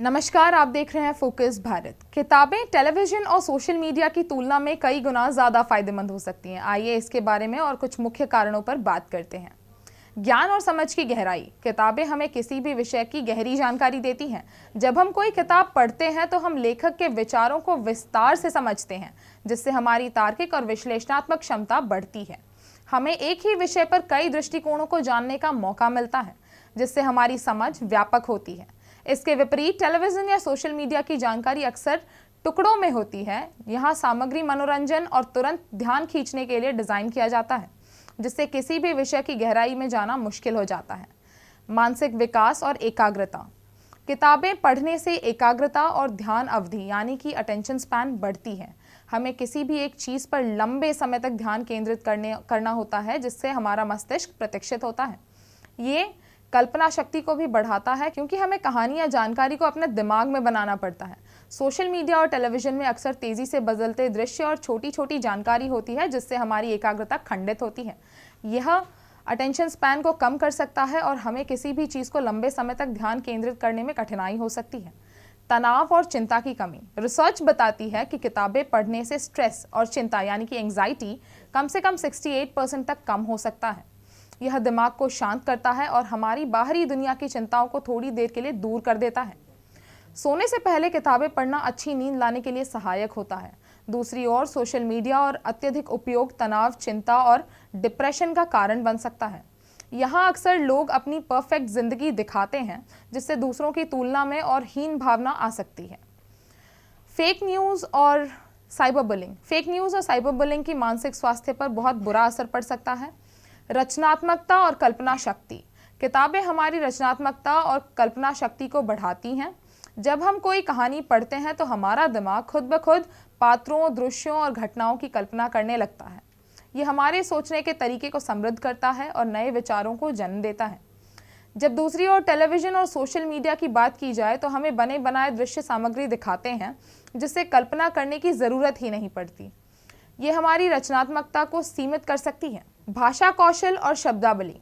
नमस्कार, आप देख रहे हैं फोकस भारत। किताबें टेलीविजन और सोशल मीडिया की तुलना में कई गुना ज़्यादा फायदेमंद हो सकती हैं। आइए इसके बारे में और कुछ मुख्य कारणों पर बात करते हैं। ज्ञान और समझ की गहराई। किताबें हमें किसी भी विषय की गहरी जानकारी देती हैं। जब हम कोई किताब पढ़ते हैं तो हम लेखक के विचारों को विस्तार से समझते हैं, जिससे हमारी तार्किक और विश्लेषणात्मक क्षमता बढ़ती है। हमें एक ही विषय पर कई दृष्टिकोणों को जानने का मौका मिलता है, जिससे हमारी समझ व्यापक होती है। इसके विपरीत टेलीविजन या सोशल मीडिया की जानकारी अक्सर टुकड़ों में होती है। यहाँ सामग्री मनोरंजन और तुरंत ध्यान खींचने के लिए डिजाइन किया जाता है, जिससे किसी भी विषय की गहराई में जाना मुश्किल हो जाता है। मानसिक विकास और एकाग्रता। किताबें पढ़ने से एकाग्रता और ध्यान अवधि यानी कि अटेंशन स्पैन बढ़ती है। हमें किसी भी एक चीज पर लंबे समय तक ध्यान केंद्रित करना होता है, जिससे हमारा मस्तिष्क प्रशिक्षित होता है। ये कल्पना शक्ति को भी बढ़ाता है, क्योंकि हमें कहानी या जानकारी को अपने दिमाग में बनाना पड़ता है। सोशल मीडिया और टेलीविजन में अक्सर तेजी से बदलते दृश्य और छोटी छोटी जानकारी होती है, जिससे हमारी एकाग्रता खंडित होती है। यह अटेंशन स्पैन को कम कर सकता है और हमें किसी भी चीज़ को लंबे समय तक ध्यान केंद्रित करने में कठिनाई हो सकती है। तनाव और चिंता की कमी। रिसर्च बताती है कि किताबें पढ़ने से स्ट्रेस और चिंता यानी कि एंग्जाइटी कम से कम 68% तक कम हो सकता है। यह दिमाग को शांत करता है और हमारी बाहरी दुनिया की चिंताओं को थोड़ी देर के लिए दूर कर देता है। सोने से पहले किताबें पढ़ना अच्छी नींद लाने के लिए सहायक होता है। दूसरी ओर सोशल मीडिया और अत्यधिक उपयोग तनाव, चिंता और डिप्रेशन का कारण बन सकता है। यहाँ अक्सर लोग अपनी परफेक्ट जिंदगी दिखाते हैं, जिससे दूसरों की तुलना में और हीन भावना आ सकती है। फेक न्यूज़ और साइबर बुलिंग की मानसिक स्वास्थ्य पर बहुत बुरा असर पड़ सकता है। रचनात्मकता और कल्पना शक्ति। किताबें हमारी रचनात्मकता और कल्पना शक्ति को बढ़ाती हैं। जब हम कोई कहानी पढ़ते हैं तो हमारा दिमाग खुद ब खुद पात्रों, दृश्यों और घटनाओं की कल्पना करने लगता है। ये हमारे सोचने के तरीके को समृद्ध करता है और नए विचारों को जन्म देता है। जब दूसरी ओर टेलीविजन और सोशल मीडिया की बात की जाए तो हमें बने बनाए दृश्य सामग्री दिखाते हैं, जिससे कल्पना करने की ज़रूरत ही नहीं पड़ती। ये हमारी रचनात्मकता को सीमित कर सकती है। भाषा कौशल और शब्दावली।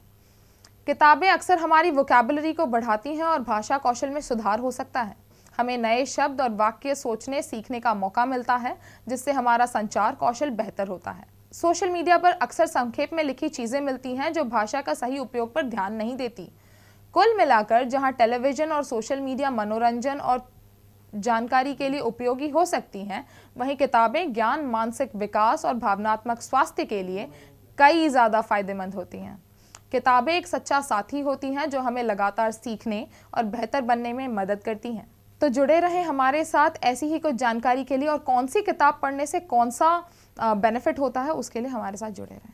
किताबें अक्सर हमारी वोकैबुलरी को बढ़ाती हैं और भाषा कौशल में सुधार हो सकता है। हमें नए शब्द और वाक्य सोचने सीखने का मौका मिलता है, जिससे हमारा संचार कौशल बेहतर होता है। सोशल मीडिया पर अक्सर संक्षेप में लिखी चीज़ें मिलती हैं, जो भाषा का सही उपयोग पर ध्यान नहीं देती। कुल मिलाकर जहां टेलीविजन और सोशल मीडिया मनोरंजन और जानकारी के लिए उपयोगी हो सकती हैं, वहीं किताबें ज्ञान, मानसिक विकास और भावनात्मक स्वास्थ्य के लिए कई ज़्यादा फायदेमंद होती हैं। किताबें एक सच्चा साथी होती हैं, जो हमें लगातार सीखने और बेहतर बनने में मदद करती हैं। तो जुड़े रहें हमारे साथ ऐसी ही कुछ जानकारी के लिए, और कौन सी किताब पढ़ने से कौन सा बेनिफिट होता है उसके लिए हमारे साथ जुड़े रहें।